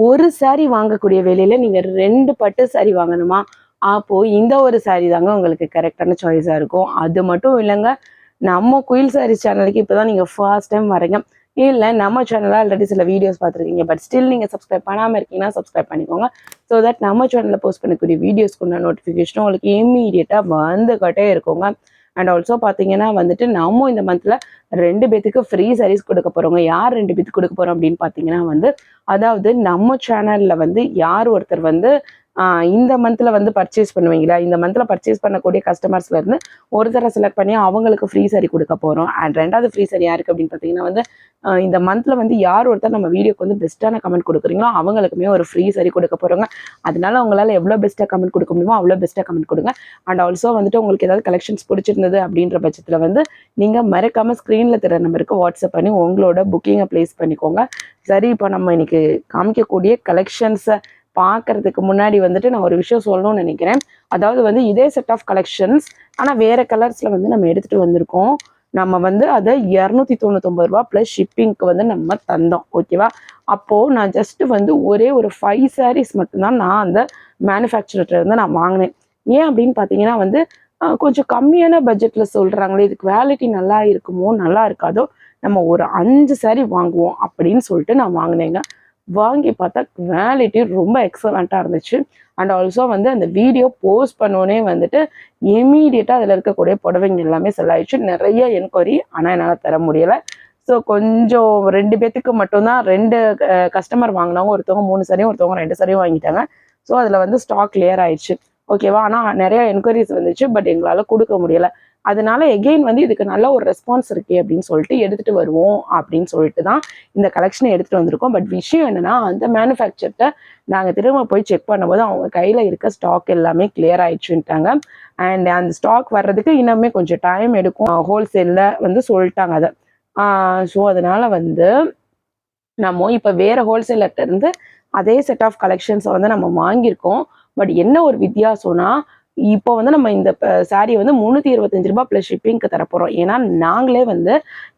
ஒரு சாரி வாங்கக்கூடிய வேலையில நீங்க 2 பட்டு சாரி வாங்கணுமா? அப்போ இந்த ஒரு சாரி தாங்க உங்களுக்கு கரெக்டான சாய்ஸா இருக்கும். அது மட்டும் இல்லங்க, நம்ம குயில் சாரீஸ் சேனலுக்கு இப்பதான் நீங்க ஃபர்ஸ்ட் டைம் வரீங்க. இல்ல நம்ம சேனல்ல ஆல்ரெடி சில வீடியோஸ் பார்த்துருக்கீங்க. பட் ஸ்டில் நீங்க சப்ஸ்கிரைப் பண்ணாம இருக்கீங்கன்னா சப்ஸ்கிரைப் பண்ணிக்கோங்க. ஸோ தட் நம்ம சேனல்ல போஸ்ட் பண்ணக்கூடிய வீடியோஸ்க்குள்ள நோட்டிஃபிகேஷன் உங்களுக்கு இம்மீடியட்டா வந்துகிட்டே இருக்குங்க. அண்ட் ஆல்சோ பார்த்தீங்கன்னா வந்துட்டு நம்ம இந்த மந்த்ல 2 பேத்துக்கு ஃப்ரீ சாரீஸ் கொடுக்க போறோங்க. யார் 2 பேத்துக்கு கொடுக்க போறோம் அப்படின்னு பார்த்தீங்கன்னா வந்து, அதாவது நம்ம சேனல்ல வந்து யார் ஒருத்தர் வந்து இந்த மந்த்ல வந்து பர்ச்சேஸ் பண்ணுவீங்களா, இந்த மந்த்ல பர்ச்சேஸ் பண்ணக்கூடிய கஸ்டமர்ஸ்ல இருந்து ஒருத்தரை செலக்ட் பண்ணி அவங்களுக்கு ஃப்ரீ சாரி கொடுக்க போறோம். அண்ட் 2வது ஃப்ரீ சாரி யாருக்கு அப்படின்னு பார்த்தீங்கன்னா வந்து, இந்த மந்த்ல வந்து யார் ஒருத்தர் நம்ம வீடியோக்கு வந்து பெஸ்ட்டான கமெண்ட் கொடுக்குறீங்களோ அவங்களுக்குமே ஒரு ஃப்ரீ சாரி கொடுக்க போறோங்க. அதனால உங்களால எவ்வளோ பெஸ்ட்டாக கமெண்ட் கொடுக்க முடியுமோ அவ்வளோ பெஸ்ட்டாக கமெண்ட் கொடுங்க. அண்ட் ஆல்சோ வந்துட்டு உங்களுக்கு ஏதாவது கலெக்ஷன்ஸ் பிடிச்சிருந்தது அப்படின்ற பட்சத்தில் வந்து நீங்கள் மறக்காம ஸ்க்ரீனில் தர நம்பருக்கு வாட்ஸ்அப் பண்ணி உங்களோட புக்கிங்கை ப்ளேஸ் பண்ணிக்கோங்க. சரி, இப்போ நம்ம இன்னைக்கு காமிக்கக்கூடிய கலெக்ஷன்ஸை பார்க்கறதுக்கு முன்னாடி வந்துட்டு நான் ஒரு விஷயம் சொல்லணும்னு நினைக்கிறேன். அதாவது வந்து இதே செட் ஆஃப் கலெக்ஷன்ஸ் ஆனால் வேறு கலர்ஸில் வந்து நம்ம எடுத்துகிட்டு வந்திருக்கோம். நம்ம வந்து அதை 299 ரூபா ப்ளஸ் ஷிப்பிங்க்கு வந்து நம்ம தந்தோம். ஓகேவா? அப்போது நான் ஜஸ்ட்டு வந்து ஒரே ஒரு 5 சாரீஸ் மட்டும்தான் நான் அந்த மேனுஃபேக்சரர்கிட்ட இருந்து நான் வாங்கினேன். ஏன் அப்படின்னு பார்த்தீங்கன்னா வந்து கொஞ்சம் கம்மியான பட்ஜெட்டில் சொல்கிறாங்களே, இது குவாலிட்டி நல்லா இருக்குமோ நல்லா இருக்காதோ, நம்ம ஒரு 5 சாரீ வாங்குவோம் அப்படின்னு சொல்லிட்டு நான் வாங்கினேங்க. வாங்கி பார்த்தா குவாலிட்டி ரொம்ப எக்ஸலண்ட்டாக இருந்துச்சு. அண்ட் ஆல்சோ வந்து அந்த வீடியோ போஸ்ட் பண்ணோன்னே வந்துட்டு இமீடியட்டாக அதில் இருக்கக்கூடிய புடவைங்க எல்லாமே செல் ஆயிடுச்சு. நிறைய என்கொயரி, ஆனால் என்னால் தர முடியலை. ஸோ கொஞ்சம் 2 பேத்துக்கு மட்டும்தான் 2 கஸ்டமர் வாங்கினவங்க. ஒருத்தவங்க 3 சாரியும் ஒருத்தவங்க 2 சாரியும் வாங்கிட்டாங்க. ஸோ அதில் வந்து ஸ்டாக் கிளியர் ஆயிடுச்சு. ஓகேவா? ஆனால் நிறைய என்கொயரிஸ் வந்துச்சு. பட் எங்களால் கொடுக்க முடியலை. அதனால எகெயின் வந்து இதுக்கு நல்ல ஒரு ரெஸ்பான்ஸ் இருக்கே அப்படின்னு சொல்லிட்டு எடுத்துகிட்டு வருவோம் அப்படின்னு சொல்லிட்டு தான் இந்த கலெக்ஷனை எடுத்துகிட்டு வந்திருக்கோம். பட் விஷயம் என்னென்னா, அந்த மேனுஃபேக்சர்கிட்ட நாங்கள் திரும்ப போய் செக் பண்ணும்போது அவங்க கையில் இருக்க ஸ்டாக் எல்லாமே கிளியர் ஆயிடுச்சுன்ட்டாங்க. அண்ட் அந்த ஸ்டாக் வர்றதுக்கு இன்னுமே கொஞ்சம் டைம் எடுக்கும். ஹோல்சேலில் வந்து சொல்லிட்டாங்க அதை. ஸோ அதனால் வந்து நம்ம இப்போ வேறு ஹோல்சேலர்கிட்ட இருந்து அதே செட் ஆஃப் கலெக்ஷன்ஸை வந்து நம்ம வாங்கியிருக்கோம். பட் என்ன ஒரு வித்தியாசம்னா, இப்போ வந்து நம்ம இந்த சாரியை வந்து 325 ரூபா ப்ளஸ் ஷிப்பிங்க்கு தரப்போகிறோம். ஏன்னா நாங்களே வந்து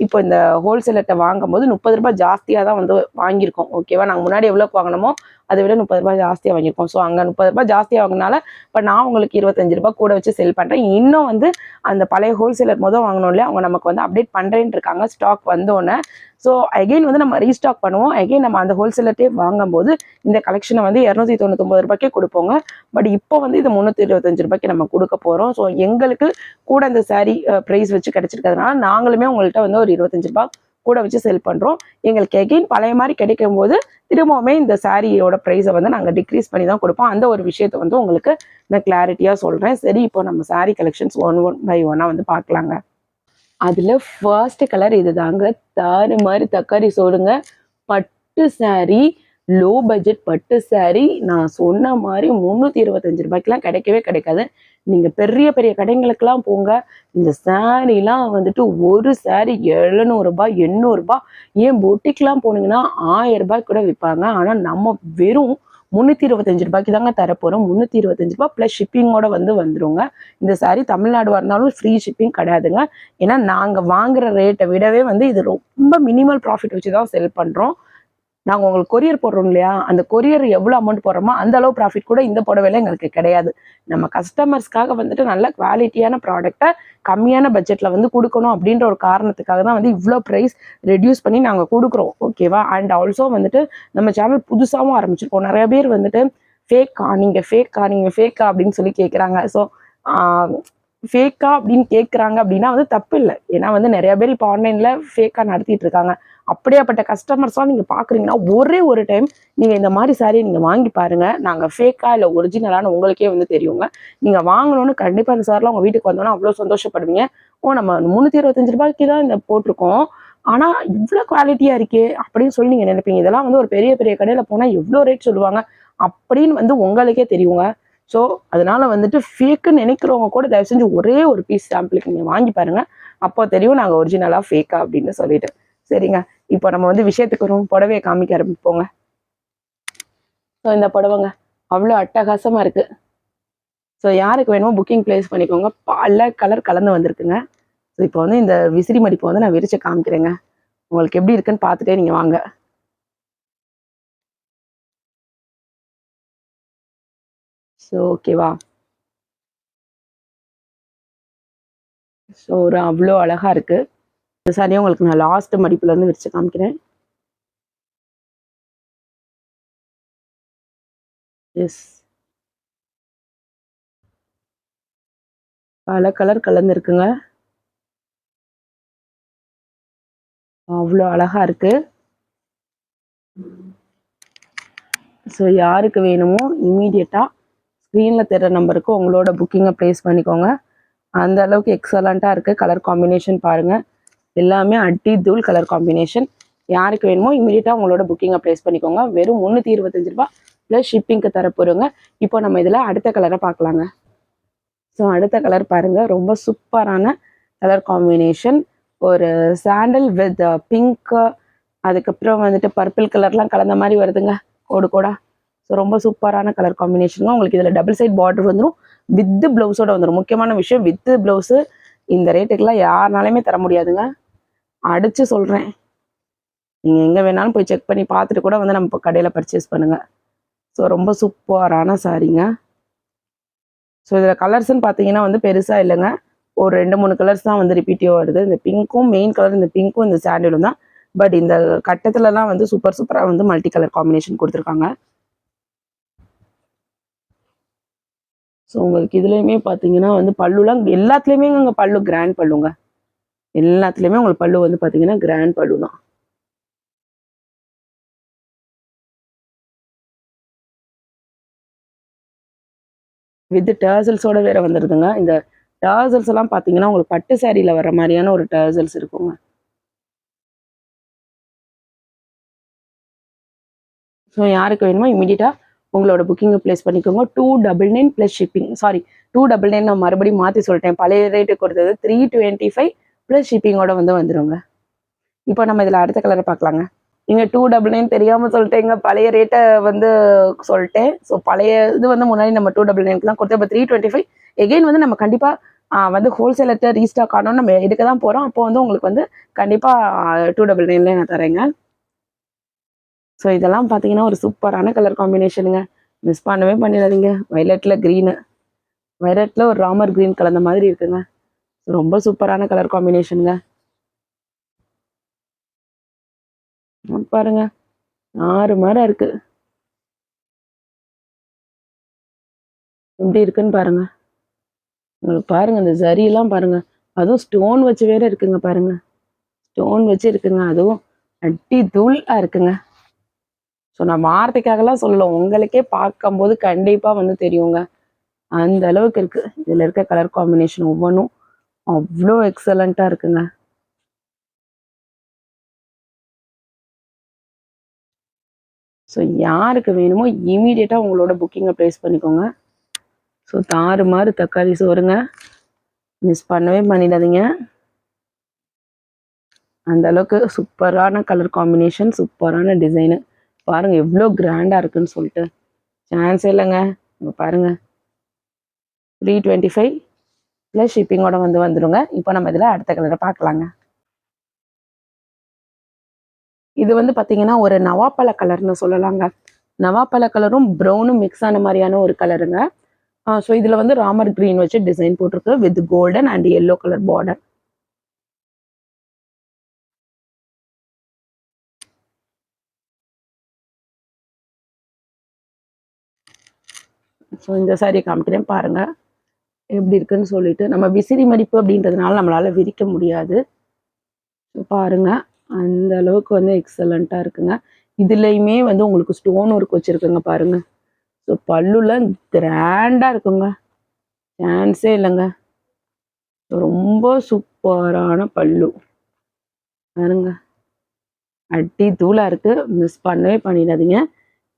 இப்போ இந்த ஹோல்சேலர்கிட்ட வாங்கும்போது 30 ரூபா ஜாஸ்தியாக தான் வந்து வாங்கியிருக்கோம். ஓகேவா? நாங்கள் முன்னாடி எவ்வளோக்கு வாங்கினோமோ அதை விட 30 ரூபா ஜாஸ்தியாக வாங்கியிருக்கோம். ஸோ அங்கே 30 ரூபா ஜாஸ்தியாக வாங்கினால இப்போ நான் உங்களுக்கு 25 ரூபா கூட வச்சு செல் பண்ணுறேன். இன்னும் வந்து அந்த பழைய ஹோல்சேலர் வாங்கணும் இல்லையா, அவங்க நமக்கு வந்து அப்டேட் பண்ணுறேன்னு இருக்காங்க ஸ்டாக் வந்தோடனே. ஸோ அகெயின் வந்து நம்ம ரீஸ்டாக் பண்ணுவோம். அகெயின் நம்ம அந்த ஹோல்சேலர்ட்டே வாங்கும்போது இந்த கலெக்ஷனை வந்து 299 ரூபாய்க்கே கொடுப்போங்க. பட் இப்போ வந்து இது 325 ரூபாய்க்கு நம்ம கொடுக்க போகிறோம். ஸோ எங்களுக்கு கூட இந்த சாரீ ப்ரைஸ் வச்சு கிடச்சிருக்கிறதுனால நாங்களுமே உங்கள்கிட்ட வந்து ஒரு 25 ரூபா கூட வச்சு செல் பண்ணுறோம். எங்களுக்கு எகெயின் பழைய மாதிரி கிடைக்கும் போது திரும்பவுமே இந்த சாரியோட ப்ரைஸை வந்து நாங்கள் டிக்ரீஸ் பண்ணி தான் கொடுப்போம். அந்த ஒரு விஷயத்தை வந்து உங்களுக்கு நான் கிளாரிட்டியாக சொல்கிறேன். சரி, இப்போ நம்ம சாரீ கலெக்ஷன்ஸ் ஒன் பை ஒன்னாக வந்து பார்க்கலாங்க. அதில் ஃபர்ஸ்ட் கலர் இது தாங்க. தாறு மாதிரி தக்காளி சோடுங்க. பட்டு சாரீ, லோ பட்ஜெட் பட்டு சாரீ. நான் சொன்ன மாதிரி 325 ரூபாய்க்குலாம் கிடைக்கவே கிடைக்காது. நீங்கள் பெரிய பெரிய கடைங்களுக்கெல்லாம் போங்க, இந்த சாரீலாம் வந்துட்டு ஒரு சாரீ 700 ரூபாய் 800 ரூபாய், ஏன் பொட்டிக்கெலாம் போனீங்கன்னா 1000 ரூபாய்க்கு கூட விற்பாங்க. ஆனால் நம்ம வெறும் 325 ரூபாய்க்கு தாங்க தரப்போகிறோம். 325 ரூபாய் ப்ளஸ் ஷிப்பிங்கோட வந்து வந்துருங்க. இந்த சாரீ தமிழ்நாடு இருந்தாலும் ஃப்ரீ ஷிப்பிங் கிடையாதுங்க. ஏன்னா நாங்கள் வாங்குற ரேட்டை விடவே வந்து இது ரொம்ப மினிமல் ப்ராஃபிட் வச்சு தான் செல் பண்ணுறோம். நாங்கள் உங்களுக்கு கொரியர் போடுறோம் இல்லையா, அந்த கொரியர் எவ்வளோ அமௌண்ட் போடுறோமோ அந்த அளவு ப்ராஃபிட் கூட இந்த புடவையில எங்களுக்கு கிடையாது. நம்ம கஸ்டமர்ஸ்க்காக வந்துட்டு நல்ல குவாலிட்டியான ப்ராடக்டை கம்மியான பட்ஜெட்டில் வந்து கொடுக்கணும் அப்படின்ற ஒரு காரணத்துக்காக தான் வந்து இவ்வளோ ப்ரைஸ் ரெடியூஸ் பண்ணி நாங்கள் கொடுக்குறோம். ஓகேவா? அண்ட் ஆல்சோ வந்துட்டு நம்ம சேனல் புதுசாகவும் ஆரம்பிச்சிருக்கோம். நிறைய பேர் வந்துட்டு நீங்கள் ஃபேக்கா அப்படின்னு சொல்லி கேட்குறாங்க. ஸோ ஃபேக்கா அப்படின்னு கேட்குறாங்க அப்படின்னா வந்து தப்பு இல்லை. ஏன்னா வந்து நிறைய பேர் இப்போ ஆன்லைனில் ஃபேக்காக நடத்திட்டு இருக்காங்க. அப்படியாப்பட்ட கஸ்டமர்ஸ்லாம் நீங்கள் பார்க்குறீங்கன்னா ஒரே ஒரு டைம் நீங்கள் இந்த மாதிரி சாரியை நீங்கள் வாங்கி பாருங்கள். நாங்கள் ஃபேக்கா இல்லை ஒரிஜினலான உங்களுக்கே வந்து தெரியுங்க. நீங்கள் வாங்கணும்னு கண்டிப்பாக இந்த சாரிலாம் உங்கள் வீட்டுக்கு வந்தோன்னா அவ்வளோ சந்தோஷப்படுவீங்க. நம்ம 325 ரூபாய்க்கு தான் இந்த போட்டிருக்கோம், ஆனால் இவ்வளோ குவாலிட்டியாக இருக்கே அப்படின்னு சொல்லி நீங்கள் நினைப்பீங்க. இதெல்லாம் வந்து ஒரு பெரிய பெரிய கடையில் போனால் எவ்வளோ ரேட் சொல்லுவாங்க அப்படின்னு வந்து உங்களுக்கே தெரியுங்க. ஸோ அதனால வந்துட்டு ஃபேக்குன்னு நினைக்கிறவங்க கூட தயவு செஞ்சு ஒரே ஒரு பீஸ் சாம்பிளுக்கு நீங்கள் வாங்கி பாருங்கள். அப்போ தெரியும் நாங்கள் ஒரிஜினலாக ஃபேக்கா அப்படின்னு சொல்லிட்டு. சரிங்க, இப்போ நம்ம வந்து விஷயத்துக்கு வரும். புடவையை காமிக்க ஆரம்பிப்போங்க. ஸோ இந்த புடவைங்க அவ்வளோ அட்டகாசமாக இருக்குது. ஸோ யாருக்கு வேணுமோ புக்கிங் ப்ளேஸ் பண்ணிக்கோங்க. பல கலர் கலந்து வந்திருக்குங்க. ஸோ இப்போ வந்து இந்த விசிறி மடிப்பை வந்து நான் விரிச்சு காமிக்கிறேங்க. உங்களுக்கு எப்படி இருக்குன்னு பார்த்துட்டே நீங்கள் வாங்க. ஸோ ஓகேவா? ஸோ ஒரு அவ்வளோ அழகா இருக்கு. இந்த சாரியை உங்களுக்கு நான் லாஸ்ட் மடிப்புல இருந்து விரிச்சு காமிக்கிறேன். எஸ், பல கலர் கலந்துருக்குங்க. அவ்வளோ அழகா இருக்கு. ஸோ யாருக்கு வேணுமோ இமீடியட்டாக ஸ்க்ரீனில் தெரிகிற நம்பருக்கு உங்களோட புக்கிங்கை ப்ளேஸ் பண்ணிக்கோங்க. அந்த அளவுக்கு எக்ஸலண்ட்டாக இருக்குது. கலர் காம்பினேஷன் பாருங்கள், எல்லாமே அடி தூள் கலர் காம்பினேஷன். யாருக்கு வேணுமோ இமீடியட்டாக உங்களோட புக்கிங்கை ப்ளேஸ் பண்ணிக்கோங்க. வெறும் 325 ரூபா ப்ளஸ் ஷிப்பிங்க்கு தரப்போகிறோங்க. இப்போ நம்ம இதில் அடுத்த கலரை பார்க்கலாங்க. ஸோ அடுத்த கலர் பாருங்கள், ரொம்ப சூப்பரான கலர் காம்பினேஷன். ஒரு சாண்டல் வித் பிங்க்கு, அதுக்கப்புறம் வந்துட்டு பர்பிள் கலர்லாம் கலந்த மாதிரி வருதுங்க, கோடு கோடா. ஸோ ரொம்ப சூப்பரான கலர் காம்பினேஷனுங்க. உங்களுக்கு இதில் டபுள் சைட் பார்டர் வந்துடும், வித்து ப்ளவுஸோட வந்துடும். முக்கியமான விஷயம், வித்து ப்ளவுஸு இந்த ரேட்டுக்கெல்லாம் யாருனாலையுமே தர முடியாதுங்க. அடித்து சொல்கிறேன், நீங்கள் எங்கே வேணாலும் போய் செக் பண்ணி பார்த்துட்டு கூட வந்து நம்ம இப்போ கடையில் பர்ச்சேஸ் பண்ணுங்கள். ஸோ ரொம்ப சூப்பரான சாரீங்க. ஸோ இதில் கலர்ஸ்ன்னு பார்த்தீங்கன்னா வந்து பெருசாக இல்லைங்க, ஒரு 2-3 கலர்ஸ் தான் வந்து ரிப்பீட்டிவாக வருது. இந்த பிங்க்கும் மெயின் கலர், இந்த பிங்க்கும் இந்த சாண்டிலும் தான். பட் இந்த கட்டத்துலலாம் வந்து சூப்பராக வந்து மல்டி கலர் காம்பினேஷன் கொடுத்துருக்காங்க. ஸோ உங்களுக்கு இதுலேயுமே பார்த்தீங்கன்னா வந்து பல்லுலாம் எல்லாத்துலேயுமே இங்கே பல்லு கிராண்ட் பல்லுங்க. எல்லாத்துலேயுமே உங்களுக்கு பல்லு வந்து பார்த்தீங்கன்னா கிராண்ட் பல்லு தான். வித் டர்சல்ஸோட வேற வந்துடுதுங்க. இந்த டர்சல்ஸ் எல்லாம் பார்த்தீங்கன்னா உங்களுக்கு பட்டு சாரியில் வர மாதிரியான ஒரு டர்சல்ஸ் இருக்குங்க. ஸோ யாருக்கு வேணுமோ இமீடியட்டாக உங்களோட புக்கிங்கை ப்ளேஸ் பண்ணிக்கோங்க. 299 ப்ளஸ் ஷிப்பிங். சாரி, 299 நான் மறுபடியும் மாற்றி சொல்லிட்டேன். பழைய ரேட்டு கொடுத்தது 325 ப்ளஸ் ஷிப்பிங்கோட வந்து வந்துடுங்க. இப்போ நம்ம இதில் அடுத்த கலரை பார்க்கலாங்க. நீங்கள் 299 தெரியாமல் சொல்லிட்டேங்க, பழைய ரேட்டை வந்து சொல்லிட்டேன். ஸோ பழைய இது வந்து முன்னாடி நம்ம 299 தான் கொடுத்தோம். இப்போ 325 எகெயின் வந்து நம்ம கண்டிப்பாக வந்து ஹோல்சேலர்கிட்ட ரீஸ்டாக் ஆனோம், நம்ம எடுக்க தான் போகிறோம். அப்போ வந்து உங்களுக்கு வந்து கண்டிப்பாக 299 நான் தரேங்க. ஸோ இதெல்லாம் பார்த்தீங்கன்னா ஒரு சூப்பரான கலர் காம்பினேஷனுங்க, மிஸ் பண்ணவே பண்ணிடாதீங்க. வயலட்டில் க்ரீனு, வயலட்டில் ஒரு ராமர் க்ரீன் கலந்த மாதிரி இருக்குங்க. ரொம்ப சூப்பரான கலர் காம்பினேஷனுங்க. பாருங்க, 6 மரம் இருக்கு, எப்படி இருக்குன்னு பாருங்க. உங்களுக்கு பாருங்க, இந்த ஜரியெல்லாம் பாருங்க, அதுவும் ஸ்டோன் வச்சு வேற இருக்குங்க. பாருங்க, ஸ்டோன் வச்சு இருக்குங்க, அதுவும் அட்டி தூளா இருக்குங்க. ஸோ நான் வார்த்தைக்காகலாம் சொல்லல, உங்களுக்கே பார்க்கும்போது கண்டிப்பாக வந்து தெரியுங்க, அந்த அளவுக்கு இருக்கு. இதில் இருக்க கலர் காம்பினேஷன் ஒவ்வொன்றும் அவ்வளோ எக்ஸலண்ட்டாக இருக்குங்க. ஸோ யாருக்கு வேணுமோ இமீடியட்டாக உங்களோட புக்கிங்கை ப்ளேஸ் பண்ணிக்கோங்க. ஸோ தாறுமாறு தக்காளி சோறுங்க, மிஸ் பண்ணவே பண்ணிடாதீங்க. அந்த அளவுக்கு சூப்பரான கலர் காம்பினேஷன், சூப்பரான டிசைனு. பாருங்கள் எவ்வளோ கிராண்டாக இருக்குன்னு சொல்லிட்டு, சான்ஸே இல்லைங்க. இங்கே பாருங்கள், 325 ப்ளஸ் ஷிப்பிங்கோட வந்து வந்துடுங்க. இப்போ நம்ம இதில் அடுத்த கலரை பார்க்கலாங்க. இது வந்து பார்த்தீங்கன்னா ஒரு நவாப்பழ கலர்னு சொல்லலாங்க. நவாப்பழ கலரும் ப்ரௌனும் மிக்ஸ் ஆன மாதிரியான ஒரு கலருங்க. ஸோ இதில் வந்து ராமர் க்ரீன் வச்சு டிசைன் போட்டிருக்கு with golden and yellow colour border. So இந்த சாரியை காமிக்கிறேன் பாருங்கள் எப்படி இருக்குன்னு சொல்லிட்டு. நம்ம விசிறி மடிப்பு அப்படின்றதுனால நம்மளால் விரிக்க முடியாது. பாருங்க, அந்த அளவுக்கு வந்து எக்ஸலண்ட்டாக இருக்குங்க. இதுலேயுமே வந்து உங்களுக்கு ஸ்டோன் ஒர்க் வச்சுருக்குங்க பாருங்க. ஸோ பல்லுல கிராண்டாக இருக்குங்க, சான்ஸே இல்லைங்க. ரொம்ப சூப்பரான பல்லு பாருங்க, அடி தூளாக இருக்குது, மிஸ் பண்ணவே பண்ணிடாதீங்க.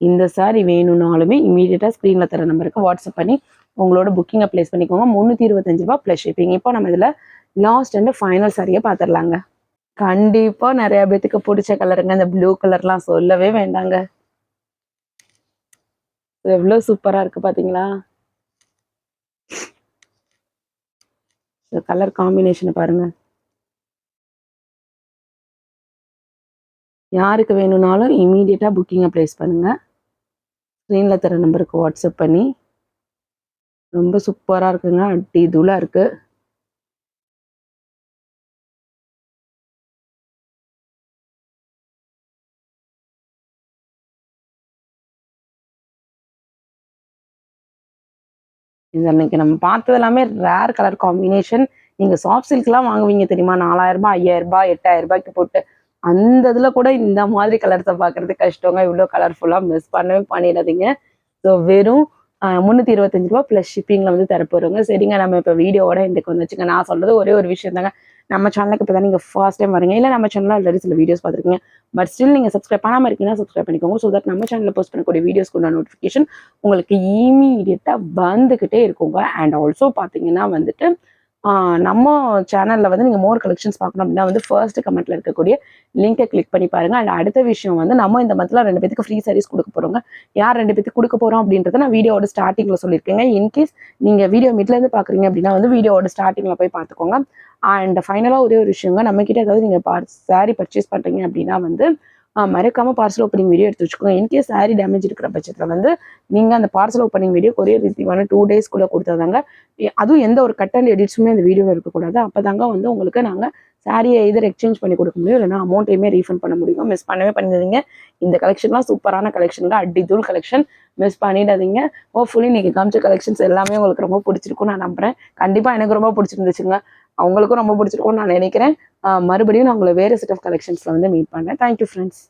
இந்த சாரி வேணும்னாலுமே இமீடியட்டாக ஸ்க்ரீனில் தர நம்பருக்கு வாட்ஸ்அப் பண்ணி உங்களோட புக்கிங்கை ப்ளேஸ் பண்ணிக்கோங்க. 325 ரூபா ப்ளஸ் ஷிப்பிங். இப்போ நம்ம இதில் லாஸ்ட் அண்ட் ஃபைனல் சாரியை பார்த்துடலாங்க. கண்டிப்பா நிறைய பேத்துக்கு பிடிச்ச கலருங்க இந்த ப்ளூ கலர்லாம், சொல்லவே வேண்டாங்க. எவ்வளவு சூப்பரா இருக்கு பாத்தீங்களா? கலர் காம்பினேஷனை பாருங்க. யாருக்கு வேணும்னாலும் இமீடியட்டா புக்கிங்கை ப்ளேஸ் பண்ணுங்க. ஸ்க்ரீன்ல தர நம்பருக்கு வாட்ஸ்அப் பண்ணி ரொம்ப சூப்பராக இருக்குங்க. அடி தூளாக இருக்குது. இது அன்னைக்கு நம்ம பார்த்தது எல்லாமே ரேர் கலர் காம்பினேஷன். நீங்க சாஃப்ட் சில்க்லாம் வாங்குவீங்க தெரியுமா? 4000 ரூபாய், 5000 ரூபாய், 8000 ரூபாய்க்கு போட்டு. அந்த இதுல கூட இந்த மாதிரி கலர்ஸ பார்க்கறது கஷ்டங்க. இவ்ளோ கலர்ஃபுல்லா மிஸ் பண்ணவே பண்ணிடாதீங்க. ஸோ வெறும் ரூ. 325 ப்ளஸ் ஷிப்பிங்ல வந்து தரப்போறோங்க. சரிங்க, நம்ம இப்போ வீடியோவோட எண்டுக்கு வந்துச்சுங்க. நான் சொல்றது ஒரே ஒரு விஷயம் தாங்க. நம்ம சேனலுக்கு இப்போ தான் நீங்க ஃபர்ஸ்ட் டைம் வரீங்க. இல்ல நம்ம சேனல்ல ஆல்ரெடி சில வீடியோஸ் பார்த்துருக்கீங்க. பட் ஸ்டில் நீங்க சப்ஸ்கிரைப் பண்ணாம இருக்கீங்கன்னா சப்ஸ்கிரைப் பண்ணிக்கோங்க. ஸோ தட் நம்ம சேனல்ல போஸ்ட் பண்ணக்கூடிய வீடியோஸ்க்கு உண்டான நோட்டிஃபிகேஷன் உங்களுக்கு இமீடியட்டா வந்துகிட்டே இருக்குங்க. அண்ட் ஆல்சோ பார்த்தீங்கன்னா வந்துட்டு நம்ம சேனல்ல வந்து நீங்க மோர் கலெக்ஷன்ஸ் பார்க்கணும் அப்படின்னா வந்து ஃபர்ஸ்ட் கமெண்ட்ல இருக்கக்கூடிய லிங்கை கிளிக் பண்ணி பாருங்க. அண்ட் அடுத்த விஷயம் வந்து நம்ம இந்த மந்த்ல 2 பேத்துக்கு ஃப்ரீ சாரீஸ் கொடுக்க போறோங்க. யார் 2 பேத்துக்கு கொடுக்க போறோம் அப்படின்றத நான் வீடியோவோட ஸ்டார்டிங்ல சொல்லியிருக்கேங்க. இன்கேஸ் நீங்க வீடியோ மிட்ல இருந்து பாக்குறீங்க அப்படின்னா வந்து வீடியோவோட ஸ்டார்டிங்ல போய் பார்த்துக்கோங்க. அண்ட் ஃபைனலா ஒரே ஒரு விஷயங்க, நம்ம கிட்ட ஏதாவது நீங்க சாரீ பர்ச்சேஸ் பண்றீங்க அப்படின்னா வந்து மறக்காம பார்சல் ஓப்பனிங் வீடியோ எடுத்து வச்சுக்கோங்க. இன்கேஸ் சாரீ டேமேஜ் இருக்கிற பட்சத்தில் வந்து நீங்க அந்த parcel opening video courier receive ஆன 2 டேஸ்க்குள்ள கொடுத்தாதாங்க, அதுவும் எந்த ஒரு கட் அண்ட் எடிட்ஸுமே அந்த வீடியோவில் இருக்கக்கூடாது. அப்பதாங்க வந்து உங்களுக்கு நாங்கள் சாரியை எதிர் எக்ஸ்சேஞ்ச் பண்ணி கொடுக்க முடியும், இல்லைன்னா அமௌண்ட்டையுமே ரீஃபண்ட் பண்ண முடியும். மிஸ் பண்ணவே பண்ணிடாதீங்க. இந்த கலெக்ஷன்லாம் சூப்பரான கலெக்ஷனுங்க, அடிதூள் கலெக்ஷன். மிஸ் பண்ணிடாதீங்க. ஹோப்ஃபுல்லி நீங்கள் காமிச்ச கலெக்ஷன்ஸ் எல்லாமே உங்களுக்கு ரொம்ப பிடிச்சிருக்கும் நான் நம்புறேன். கண்டிப்பாக எனக்கு ரொம்ப பிடிச்சிருந்துச்சுங்க. அவங்களுக்கும் ரொம்ப பிடிச்சிருக்கும்னு நான் நினைக்கிறேன். மறுபடியும் நான் உங்களை வேறு செட் ஆஃப் கலெக்ஷன்ஸில் வந்து மீட் பண்ணேன். Thank you friends.